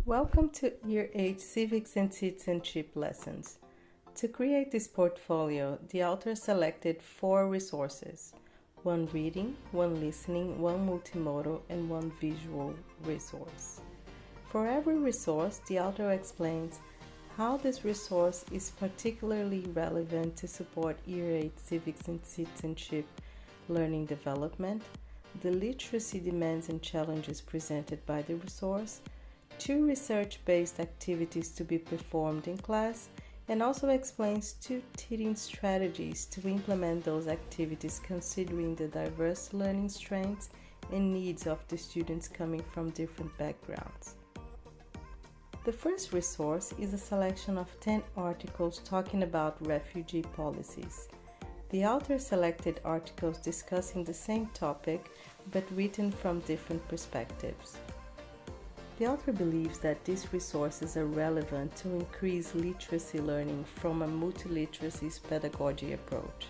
Welcome to Year 8 Civics and Citizenship Lessons. To create this portfolio, the author selected 4 resources: one reading, one listening, one multimodal, and one visual resource. For every resource, the author explains how this resource is particularly relevant to support Year 8 Civics and Citizenship learning development, the literacy demands and challenges presented by the resource, 2 research-based activities to be performed in class, and also explains 2 teaching strategies to implement those activities considering the diverse learning strengths and needs of the students coming from different backgrounds. The first resource is a selection of 10 articles talking about refugee policies. The author selected articles discussing the same topic but written from different perspectives. The author believes that these resources are relevant to increase literacy learning from a multiliteracy pedagogy approach.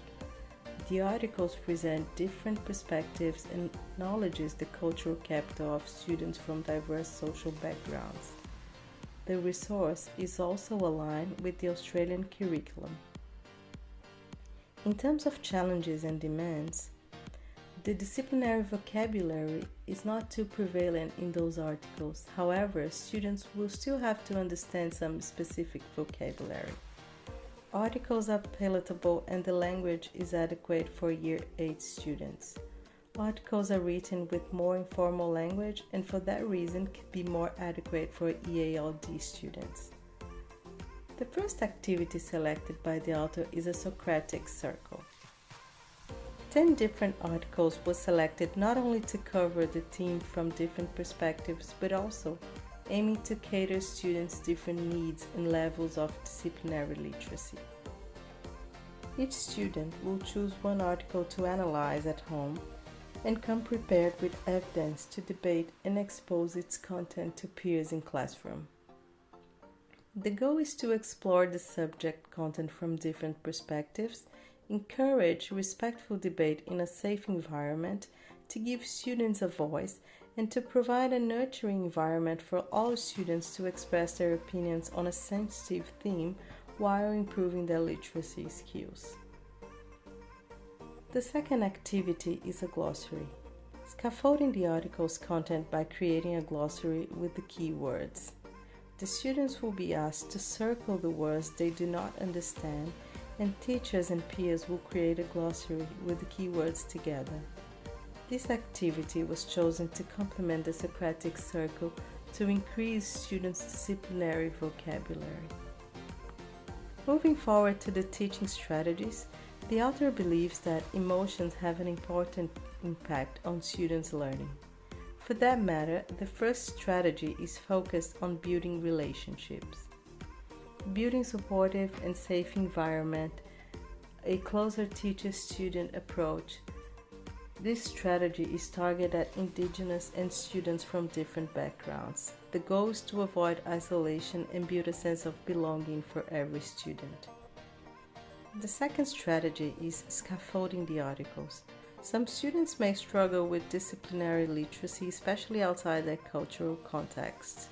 The articles present different perspectives and acknowledges the cultural capital of students from diverse social backgrounds. The resource is also aligned with the Australian curriculum. In terms of challenges and demands, the disciplinary vocabulary is not too prevalent in those articles. However, students will still have to understand some specific vocabulary. Articles are palatable and the language is adequate for Year 8 students. Articles are written with more informal language and for that reason can be more adequate for EALD students. The first activity selected by the author is a Socratic Circle. 10 different articles were selected not only to cover the theme from different perspectives, but also aiming to cater students' different needs and levels of disciplinary literacy. Each student will choose one article to analyze at home and come prepared with evidence to debate and expose its content to peers in classroom. The goal is to explore the subject content from different perspectives, encourage respectful debate in a safe environment, to give students a voice, and to provide a nurturing environment for all students to express their opinions on a sensitive theme while improving their literacy skills. The second activity is a glossary. Scaffolding the article's content by creating a glossary with the keywords. The students will be asked to circle the words they do not understand, and teachers and peers will create a glossary with the keywords together. This activity was chosen to complement the Socratic Circle to increase students' disciplinary vocabulary. Moving forward to the teaching strategies, the author believes that emotions have an important impact on students' learning. For that matter, the first strategy is focused on building relationships. Building supportive and safe environment, a closer teacher-student approach. This strategy is targeted at Indigenous and students from different backgrounds. The goal is to avoid isolation and build a sense of belonging for every student. The second strategy is scaffolding the articles. Some students may struggle with disciplinary literacy, especially outside their cultural contexts.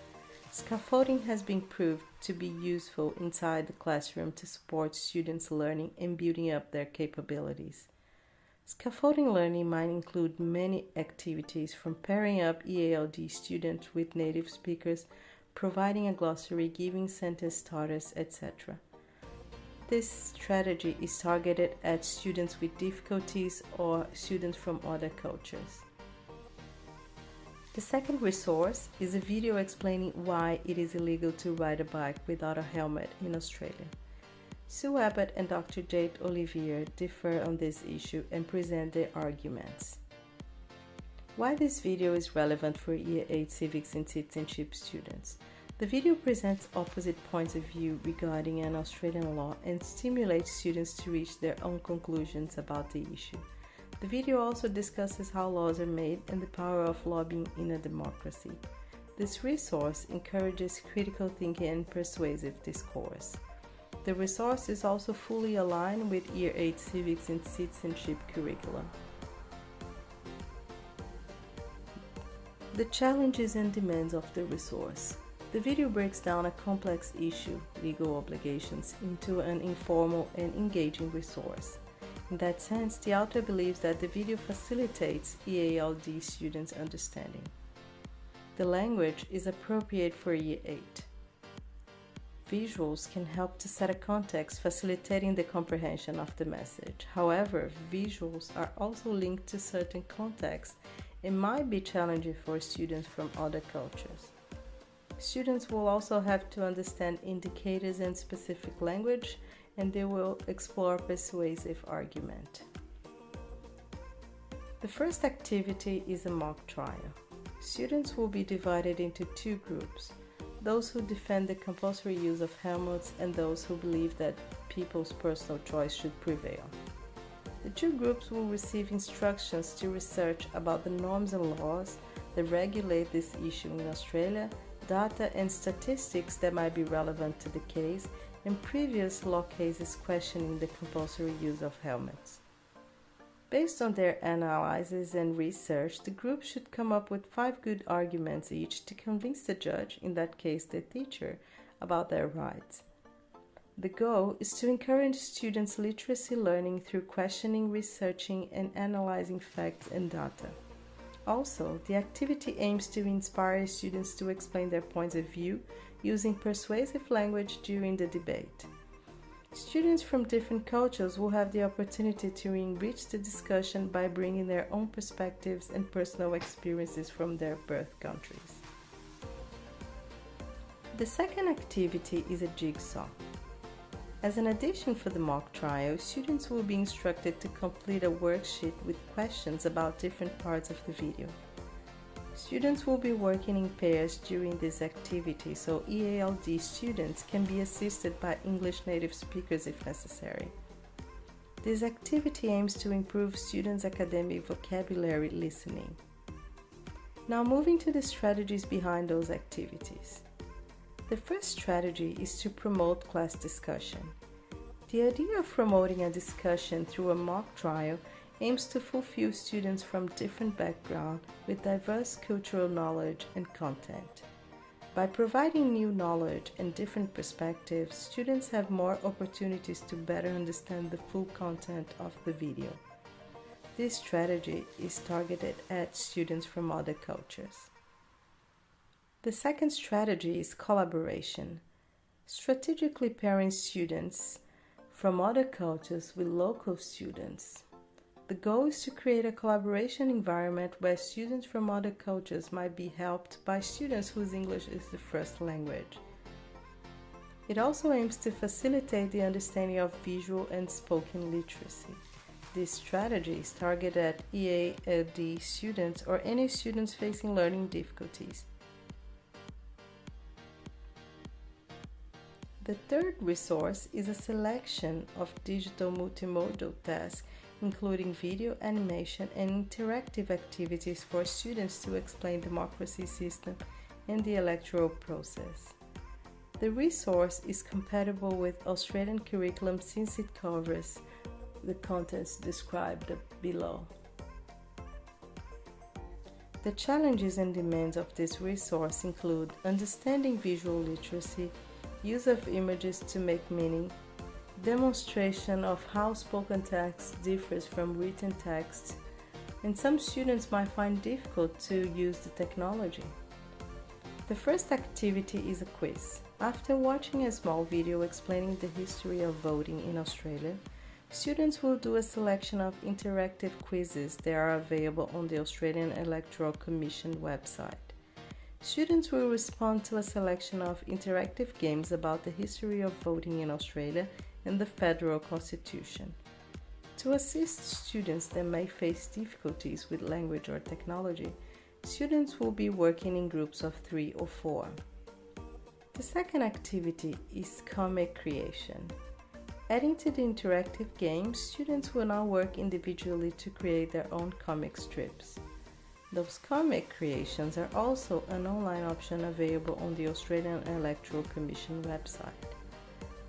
Scaffolding has been proved to be useful inside the classroom to support students' learning and building up their capabilities. Scaffolding learning might include many activities from pairing up EALD students with native speakers, providing a glossary, giving sentence starters, etc. This strategy is targeted at students with difficulties or students from other cultures. The second resource is a video explaining why it is illegal to ride a bike without a helmet in Australia. Sue Abbott and Dr. Jade Olivier differ on this issue and present their arguments. Why this video is relevant for Year 8 Civics and Citizenship students. The video presents opposite points of view regarding an Australian law and stimulates students to reach their own conclusions about the issue. The video also discusses how laws are made and the power of lobbying in a democracy. This resource encourages critical thinking and persuasive discourse. The resource is also fully aligned with Year 8 Civics and Citizenship curriculum. The challenges and demands of the resource. The video breaks down a complex issue, legal obligations, into an informal and engaging resource. In that sense, the author believes that the video facilitates EALD students' understanding. The language is appropriate for Year 8. Visuals can help to set a context, facilitating the comprehension of the message. However, visuals are also linked to certain contexts and might be challenging for students from other cultures. Students will also have to understand indicators in specific language, and they will explore persuasive argument. The first activity is a mock trial. Students will be divided into two groups: those who defend the compulsory use of helmets and those who believe that people's personal choice should prevail. The two groups will receive instructions to research about the norms and laws that regulate this issue in Australia, data and statistics that might be relevant to the case, and previous law cases questioning the compulsory use of helmets. Based on their analysis and research, the group should come up with 5 good arguments each to convince the judge, in that case the teacher, about their rights. The goal is to encourage students' literacy learning through questioning, researching, and analyzing facts and data. Also, the activity aims to inspire students to explain their points of view using persuasive language during the debate. Students from different cultures will have the opportunity to enrich the discussion by bringing their own perspectives and personal experiences from their birth countries. The second activity is a jigsaw. As an addition for the mock trial, students will be instructed to complete a worksheet with questions about different parts of the video. Students will be working in pairs during this activity, so EALD students can be assisted by English native speakers if necessary. This activity aims to improve students' academic vocabulary listening. Now moving to the strategies behind those activities. The first strategy is to promote class discussion. The idea of promoting a discussion through a mock trial aims to fulfill students from different backgrounds with diverse cultural knowledge and content. By providing new knowledge and different perspectives, students have more opportunities to better understand the full content of the video. This strategy is targeted at students from other cultures. The second strategy is collaboration. Strategically pairing students from other cultures with local students. The goal is to create a collaboration environment where students from other cultures might be helped by students whose English is the first language. It also aims to facilitate the understanding of visual and spoken literacy. This strategy is targeted at EALD students or any students facing learning difficulties. The third resource is a selection of digital multimodal tasks, including video, animation, and interactive activities for students to explain the democracy system and the electoral process. The resource is compatible with Australian curriculum since it covers the contents described below. The challenges and demands of this resource include understanding visual literacy, use of images to make meaning, demonstration of how spoken text differs from written text, and some students might find difficult to use the technology. The first activity is a quiz. After watching a small video explaining the history of voting in Australia, students will do a selection of interactive quizzes that are available on the Australian Electoral Commission website. Students will respond to a selection of interactive games about the history of voting in Australia and the Federal Constitution. To assist students that may face difficulties with language or technology, students will be working in groups of 3 or 4. The second activity is comic creation. Adding to the interactive game, students will now work individually to create their own comic strips. Those comic creations are also an online option available on the Australian Electoral Commission website.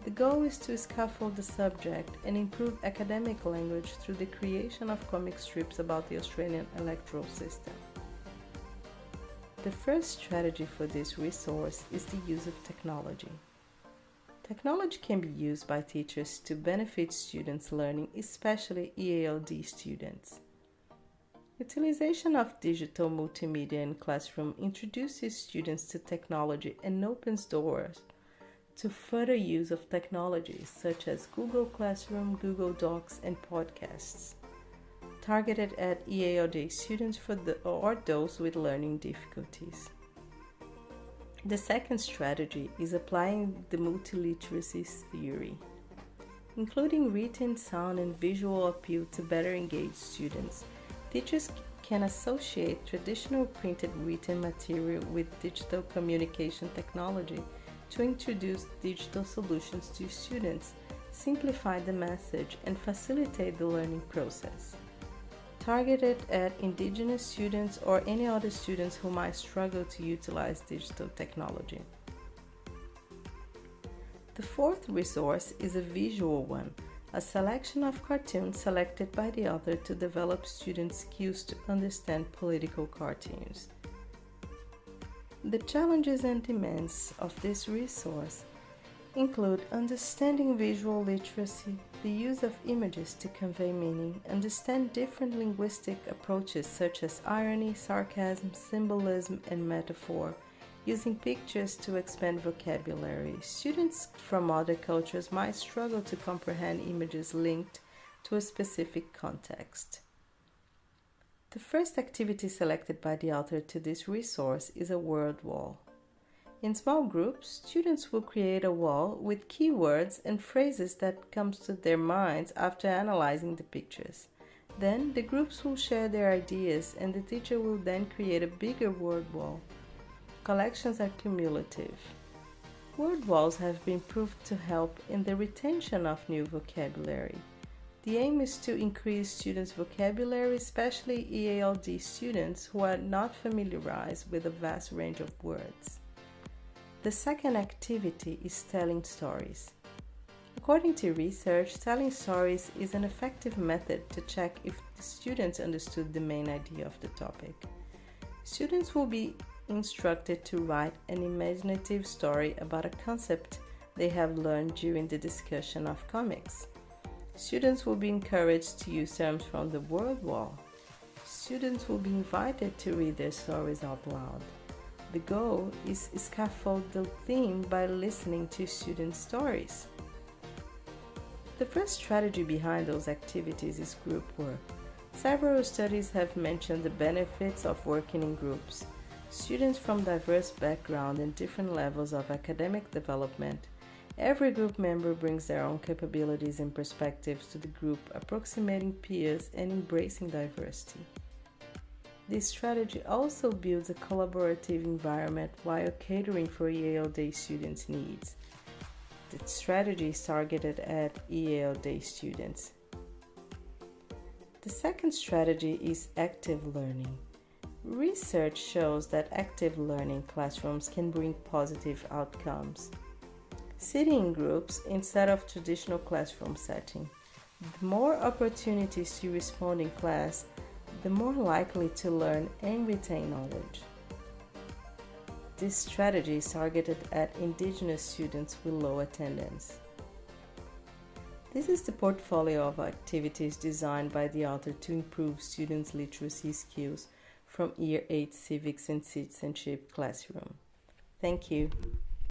The goal is to scaffold the subject and improve academic language through the creation of comic strips about the Australian electoral system. The first strategy for this resource is the use of technology. Technology can be used by teachers to benefit students' learning, especially EALD students. Utilization of digital multimedia in classroom introduces students to technology and opens doors to further use of technologies such as Google Classroom, Google Docs, and podcasts, targeted at EALD students or those with learning difficulties. The second strategy is applying the multiliteracy theory, including written, sound, and visual appeal to better engage students. Teachers can associate traditional printed written material with digital communication technology to introduce digital solutions to students, simplify the message, and facilitate the learning process. Targeted at Indigenous students or any other students who might struggle to utilize digital technology. The fourth resource is a visual one, a selection of cartoons selected by the author to develop students' skills to understand political cartoons. The challenges and demands of this resource include understanding visual literacy, the use of images to convey meaning, understand different linguistic approaches such as irony, sarcasm, symbolism, and metaphor, using pictures to expand vocabulary. Students from other cultures might struggle to comprehend images linked to a specific context. The first activity selected by the author to this resource is a word wall. In small groups, students will create a wall with keywords and phrases that comes to their minds after analyzing the pictures. Then, the groups will share their ideas and the teacher will then create a bigger word wall. Collections are cumulative. Word walls have been proved to help in the retention of new vocabulary. The aim is to increase students' vocabulary, especially EALD students who are not familiarized with a vast range of words. The second activity is telling stories. According to research, telling stories is an effective method to check if the students understood the main idea of the topic. Students will be instructed to write an imaginative story about a concept they have learned during the discussion of comics. Students will be encouraged to use terms from the word wall. Students will be invited to read their stories out loud. The goal is to scaffold the theme by listening to students' stories. The first strategy behind those activities is group work. Several studies have mentioned the benefits of working in groups. Students from diverse backgrounds and different levels of academic development. Every group member brings their own capabilities and perspectives to the group, approximating peers and embracing diversity. This strategy also builds a collaborative environment while catering for EALD students' needs. The strategy is targeted at EALD students. The second strategy is active learning. Research shows that active learning classrooms can bring positive outcomes. Sitting in groups instead of traditional classroom setting. The more opportunities you respond in class, the more likely to learn and retain knowledge. This strategy is targeted at Indigenous students with low attendance. This is the portfolio of activities designed by the author to improve students' literacy skills from Year 8 Civics and Citizenship classroom. Thank you.